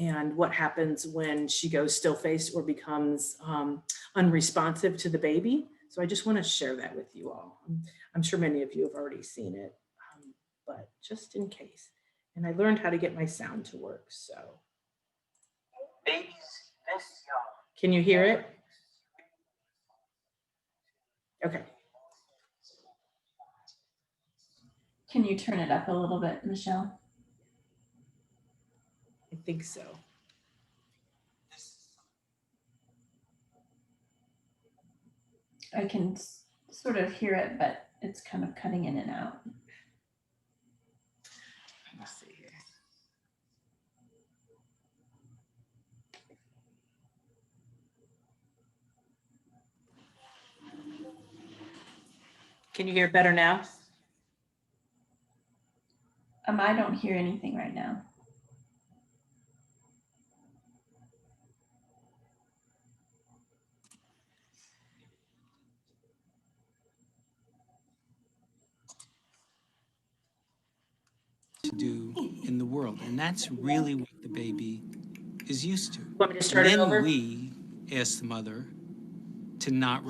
and what happens when she goes still-faced or becomes unresponsive to the baby. So I just want to share that with you all. I'm sure many of you have already seen it, but just in case. And I learned how to get my sound to work, so. Babies this young. Can you hear it? Okay. Can you turn it up a little bit, Michelle? I think so. I can sort of hear it, but it's kind of cutting in and out. Let's see here. Can you hear it better now? I don't hear anything right now. To do in the world, and that's really what the baby is used to. Want me to start it over? Then we ask the mother to not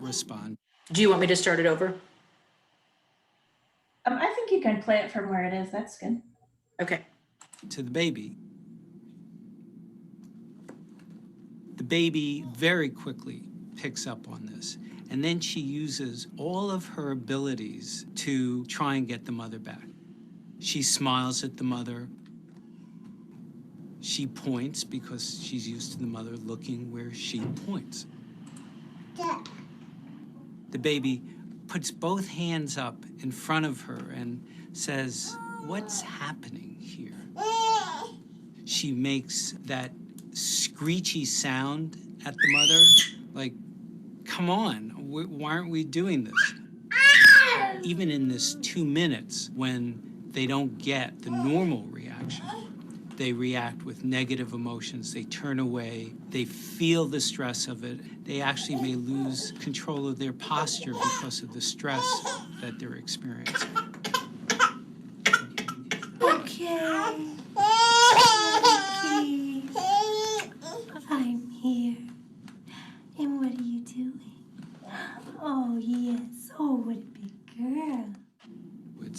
respond. Do you want me to start it over? I think you can play it from where it is. That's good. Okay. To the baby. The baby very quickly picks up on this, and then she uses all of her abilities to try and get the mother back. She smiles at the mother. She points because she's used to the mother looking where she points. The baby puts both hands up in front of her and says, "What's happening here?" She makes that screechy sound at the mother, like, come on, why aren't we doing this? Even in this 2 minutes, when they don't get the normal reaction, they react with negative emotions, they turn away, they feel the stress of it, they actually may lose control of their posture because of the stress that they're experiencing. Okay.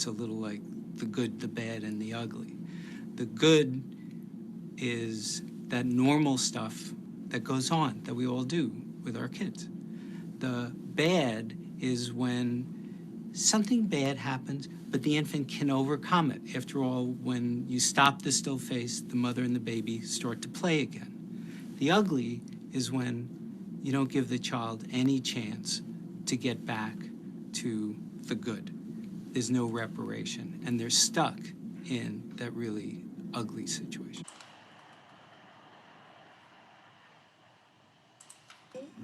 it's a little like the good, the bad, and the ugly. The good is that normal stuff that goes on that we all do with our kids. The bad is when something bad happens, but the infant can overcome it. After all, when you stop the still face, the mother and the baby start to play again. The ugly is when you don't give the child any chance to get back to the good. There's no reparation, and they're stuck in that really ugly situation.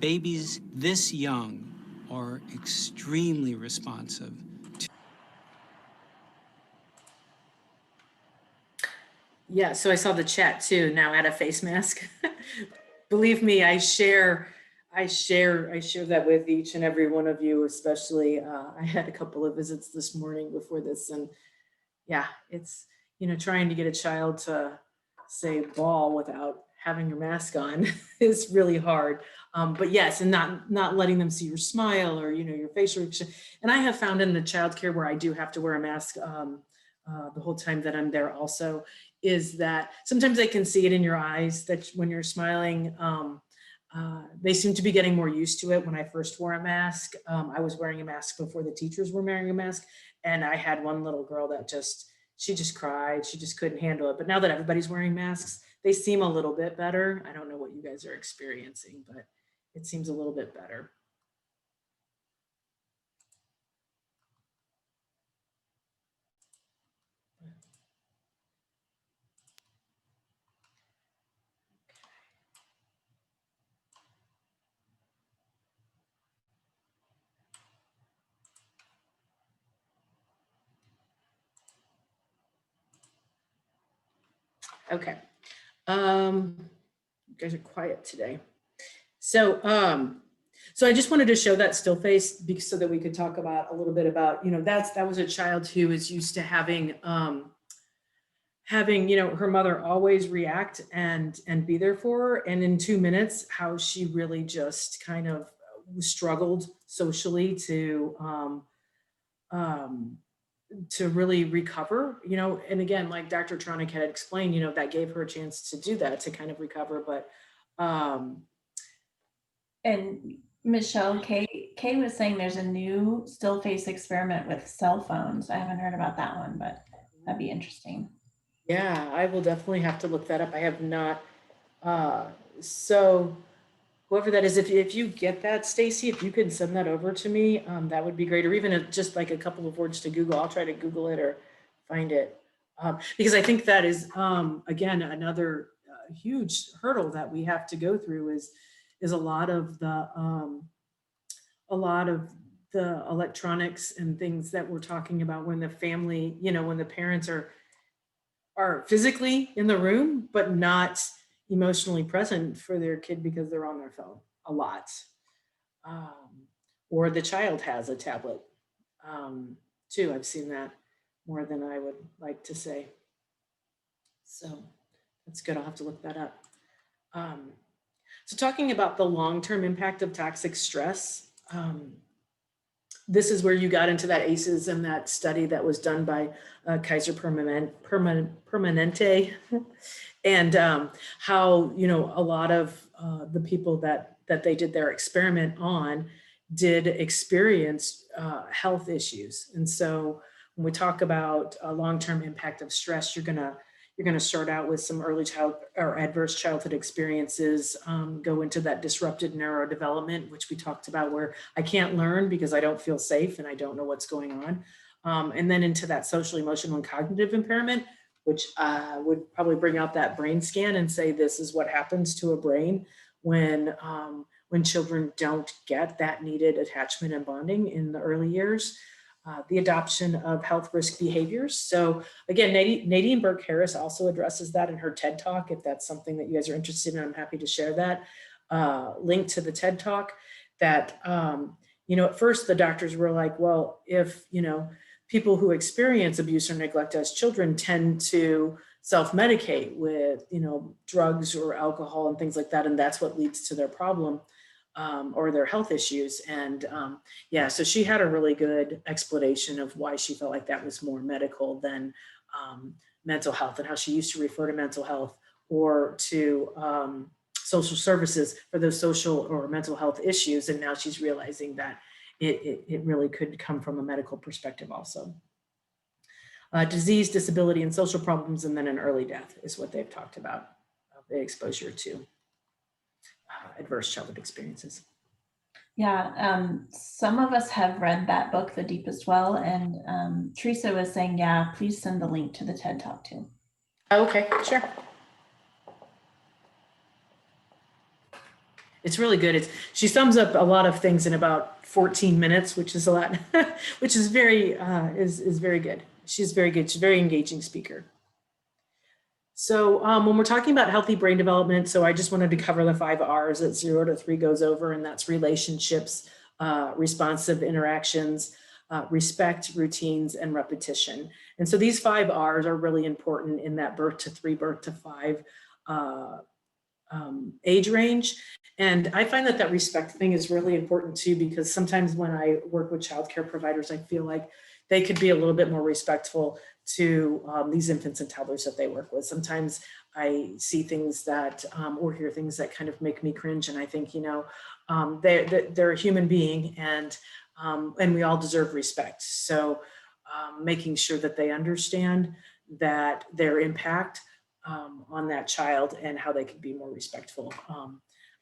Babies this young are extremely responsive to. Yeah, so I saw the chat too, now add a face mask. Believe me, I share that with each and every one of you, especially, I had a couple of visits this morning before this, and yeah, it's, trying to get a child to say ball without having your mask on is really hard. But yes, and not letting them see your smile or, your facial reaction. And I have found in the childcare where I do have to wear a mask the whole time that I'm there also, is that sometimes I can see it in your eyes that when you're smiling, they seem to be getting more used to it. When I first wore a mask, I was wearing a mask before the teachers were wearing a mask. And I had one little girl that she just cried. She just couldn't handle it. But now that everybody's wearing masks, they seem a little bit better. I don't know what you guys are experiencing, but it seems a little bit better. Okay. You guys are quiet today. So, so I just wanted to show that still face so that we could talk about a little bit about, that was a child who is used to having, her mother always react and be there for her. And in 2 minutes, how she really just kind of struggled socially to really recover, and again, like Dr. Tronick had explained, that gave her a chance to do that, to kind of recover. But And Michelle, Kay was saying there's a new still face experiment with cell phones. I haven't heard about that one, but that'd be interesting. Yeah, I will definitely have to look that up. I have not. So whoever that is, if you get that, Stacy, if you can send that over to me, that would be great. Or even just like a couple of words to Google. I'll try to Google it or find it. Because I think that is, again, another huge hurdle that we have to go through is a lot of the electronics and things that we're talking about when the family, when the parents are physically in the room, but not emotionally present for their kid because they're on their phone a lot. Or the child has a tablet too. I've seen that more than I would like to say. So that's good. I'll have to look that up. So talking about the long-term impact of toxic stress, this is where you got into that ACEs and that study that was done by Kaiser Permanente, and how a lot of the people that they did their experiment on did experience health issues. And so when we talk about a long-term impact of stress, you're gonna start out with some early child or adverse childhood experiences, go into that disrupted neurodevelopment, which we talked about, where I can't learn because I don't feel safe and I don't know what's going on. And then into that social, emotional, and cognitive impairment, which would probably bring out that brain scan and say, this is what happens to a brain when children don't get that needed attachment and bonding in the early years. The adoption of health risk behaviors. So again, Nadine Burke-Harris also addresses that in her TED Talk. If that's something that you guys are interested in, I'm happy to share that link to the TED Talk. That, at first the doctors were like, well, if, people who experience abuse or neglect as children tend to self-medicate with, drugs or alcohol and things like that, and that's what leads to their problem. or their health issues. And yeah, so she had a really good explanation of why she felt like that was more medical than mental health, and how she used to refer to mental health or to social services for those social or mental health issues. And now she's realizing that it really could come from a medical perspective also. Disease, disability, and social problems, and then an early death is what they've talked about, the exposure to adverse childhood experiences. Yeah, some of us have read that book, The Deepest Well, and Teresa was saying, yeah, please send the link to the TED Talk too. Okay, sure. It's really good. She sums up a lot of things in about 14 minutes, which is a lot, which is very very good. She's very good. She's a very engaging speaker. So when we're talking about healthy brain development, so I just wanted to cover the 5 R's that 0 to 3 goes over, and that's relationships, responsive interactions, respect, routines, and repetition. And so these 5 R's are really important in that birth to 3, birth to 5 age range. And I find that respect thing is really important too, because sometimes when I work with childcare providers, I feel like they could be a little bit more respectful to these infants and toddlers that they work with. Sometimes I see things that or hear things that kind of make me cringe, and I think, they're a human being, and we all deserve respect. So making sure that they understand that their impact on that child and how they can be more respectful.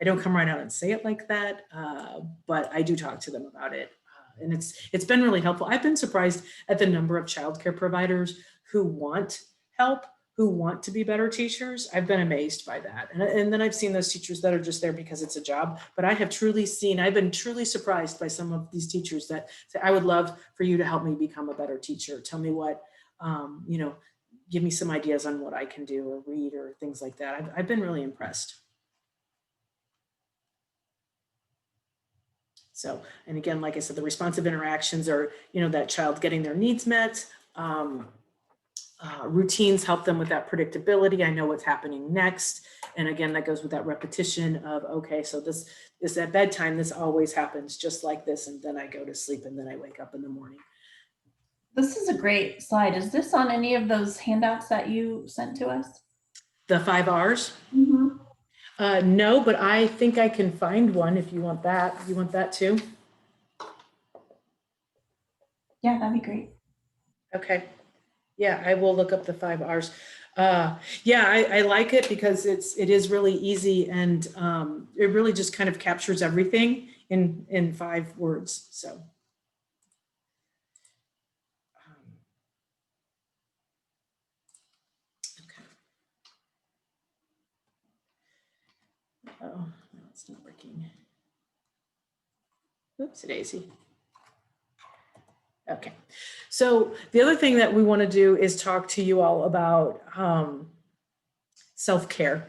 I don't come right out and say it like that, but I do talk to them about it. And it's been really helpful. I've been surprised at the number of childcare providers who want help, who want to be better teachers. I've been amazed by that. And then I've seen those teachers that are just there because it's a job. But I've been truly surprised by some of these teachers that say, I would love for you to help me become a better teacher. Tell me what, give me some ideas on what I can do or read or things like that. I've been really impressed. So, and again, like I said, the responsive interactions are, that child getting their needs met. Routines help them with that predictability. I know what's happening next. And again, that goes with that repetition of, okay, so this is at bedtime, this always happens just like this. And then I go to sleep and then I wake up in the morning. This is a great slide. Is this on any of those handouts that you sent to us? The 5 R's? Mm-hmm. No, but I think I can find one if you want that. You want that too? Yeah, that'd be great. Okay. Yeah, I will look up the 5 R's. Yeah, I like it because it is really easy, and it really just kind of captures everything in 5 words. So. Oh, no, it's not working. Oops, daisy. Okay, so the other thing that we want to do is talk to you all about self-care,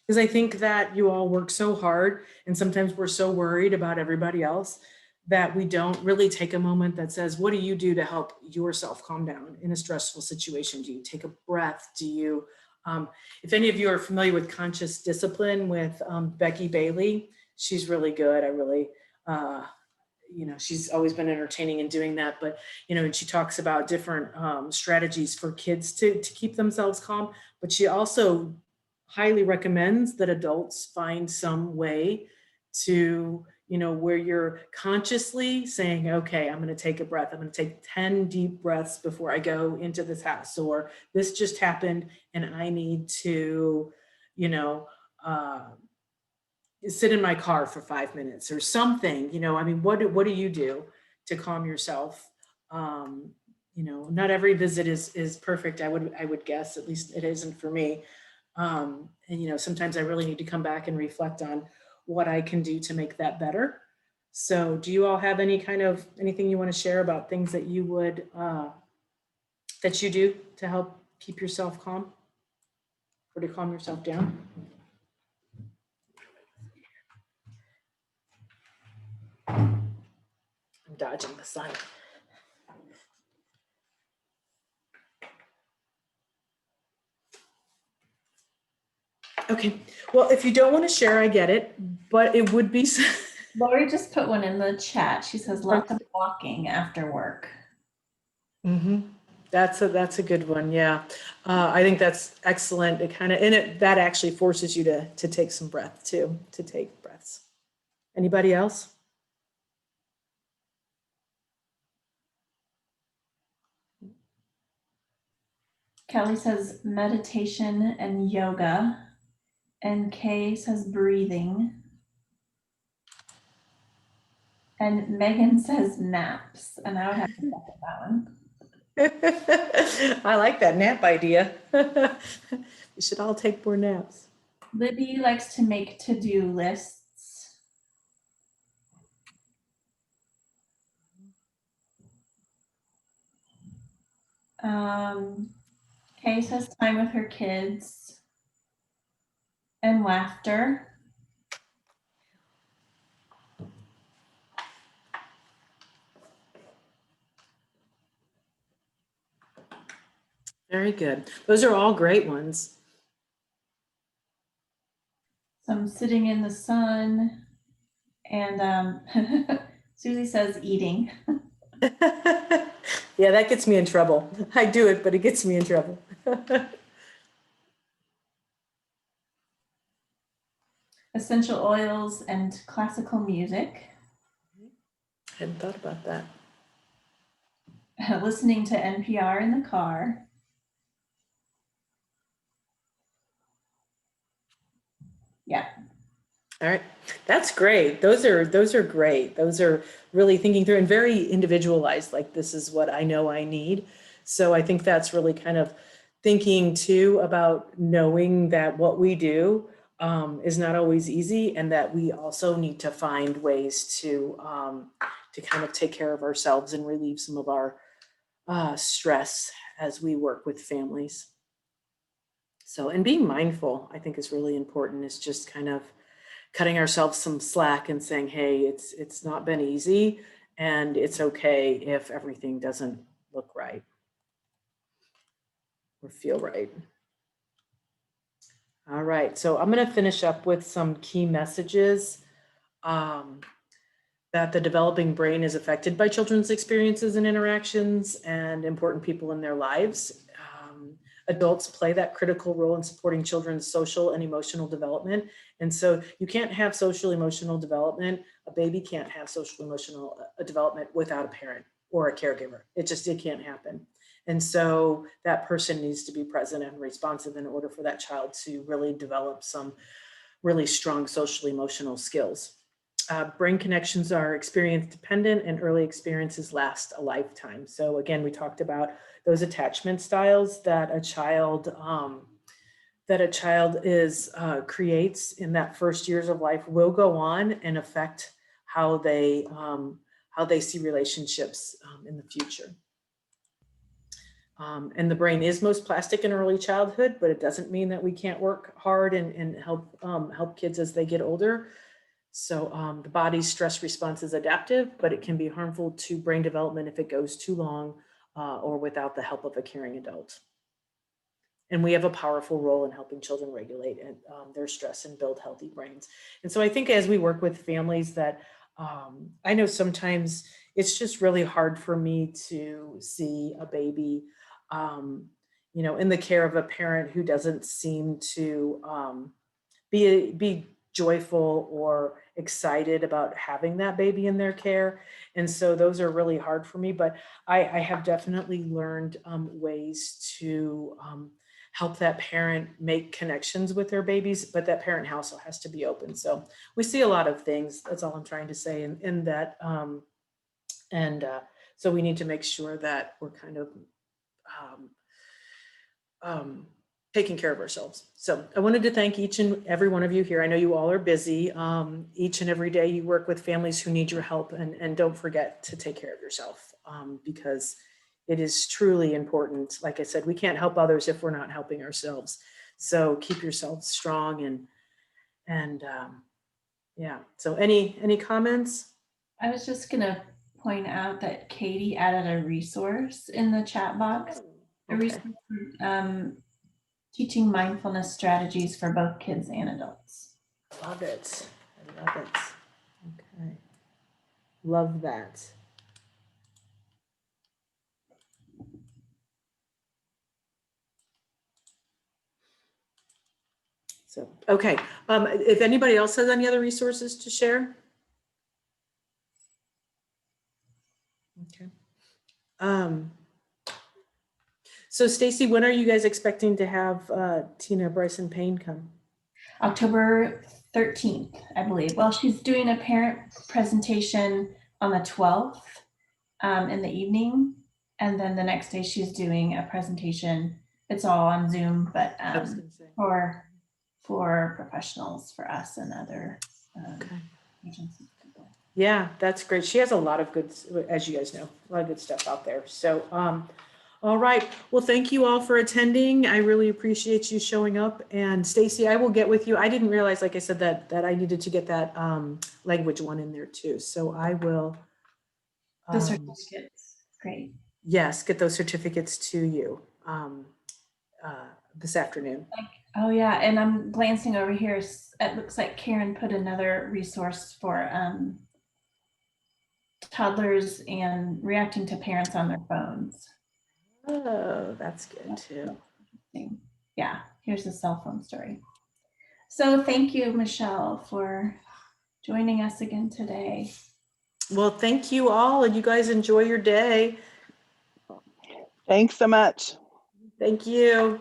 because I think that you all work so hard, and sometimes we're so worried about everybody else that we don't really take a moment that says, what do you do to help yourself calm down in a stressful situation? Do you take a breath? Do you, if any of you are familiar with conscious discipline with Becky Bailey, she's really good. I really, she's always been entertaining in doing that, but, and she talks about different strategies for kids to keep themselves calm, but she also highly recommends that adults find some way to, where you're consciously saying, okay, I'm going to take a breath. I'm going to take 10 deep breaths before I go into this house, or this just happened and I need to, sit in my car for 5 minutes or something. What do you do to calm yourself? Not every visit is perfect. I would guess, at least it isn't for me. And sometimes I really need to come back and reflect on what I can do to make that better. So do you all have anything you want to share about things that you would that you do to help keep yourself calm or to calm yourself down? I'm dodging the sun. Okay, well, if you don't want to share, I get it, but it would be Lori just put one in the chat. She says lots of walking after work. Mm-hmm. That's a good one. Yeah. I think that's excellent. It kind of, and that actually forces you to take some breath too, to take breaths. Anybody else? Kelly says meditation and yoga. And Kay says breathing. And Megan says naps. And I would have to second that one. I like that nap idea. We should all take more naps. Libby likes to make to-do lists. Kay says time with her kids and laughter. Very good. Those are all great ones. Some sitting in the sun. And Susie says eating. Yeah, that gets me in trouble. I do it, but it gets me in trouble. Essential oils and classical music. Hadn't thought about that. Listening to NPR in the car. Yeah. All right, that's great. Those are great. Those are really thinking through and very individualized. Like this is what I know I need. So I think that's really kind of thinking too about knowing that what we do is not always easy, and that we also need to find ways to kind of take care of ourselves and relieve some of our stress as we work with families. So, and being mindful, I think, is really important. Is just kind of cutting ourselves some slack and saying, hey, it's not been easy, and it's okay if everything doesn't look right or feel right. All right, so I'm going to finish up with some key messages that the developing brain is affected by children's experiences and interactions and important people in their lives. Adults play that critical role in supporting children's social and emotional development. And so you can't have social emotional development. A baby can't have social emotional development without a parent or a caregiver. It can't happen. And so that person needs to be present and responsive in order for that child to really develop some really strong social emotional skills. Brain connections are experience dependent, and early experiences last a lifetime. So again, we talked about those attachment styles that a child is creates in that first years of life will go on and affect how they see relationships in the future. And the brain is most plastic in early childhood, but it doesn't mean that we can't work hard and help kids as they get older. So the body's stress response is adaptive, but it can be harmful to brain development if it goes too long or without the help of a caring adult. And we have a powerful role in helping children regulate their stress and build healthy brains. And so I think as we work with families that I know sometimes it's just really hard for me to see a baby, in the care of a parent who doesn't seem to be joyful or excited about having that baby in their care. And so those are really hard for me, but I have definitely learned ways to help that parent make connections with their babies, but that parent also has to be open. So we see a lot of things. That's all I'm trying to say in that. So we need to make sure that we're kind of taking care of ourselves. So I wanted to thank each and every one of you here. I know you all are busy. Each and every day you work with families who need your help, and don't forget to take care of yourself because it is truly important. Like I said, we can't help others if we're not helping ourselves. So keep yourselves strong and yeah. So any comments? I was just going to point out that Katie added a resource in the chat box. A resource for teaching mindfulness strategies for both kids and adults. Love it. I love it. Okay. Love that. So, okay. If anybody else has any other resources to share. Okay. So Stacy, when are you guys expecting to have Tina Bryson Payne come? October 13th, I believe. Well, she's doing a parent presentation on the 12th in the evening. And then the next day she's doing a presentation. It's all on Zoom, but I was gonna say. for professionals, for us and other Okay. agencies. Yeah, that's great. She has a lot of good, as you guys know, a lot of good stuff out there. So, all right. Well, thank you all for attending. I really appreciate you showing up. And Stacy, I will get with you. I didn't realize, like I said, that I needed to get that language one in there too. So I will. The certificates, great. Yes, get those certificates to you this afternoon. Oh yeah, and I'm glancing over here. It looks like Karen put another resource for toddlers and reacting to parents on their phones. Oh, that's good too. Yeah, here's the cell phone story. So thank you, Michelle, for joining us again today. Well, thank you all, and you guys enjoy your day. Thanks so much. Thank you.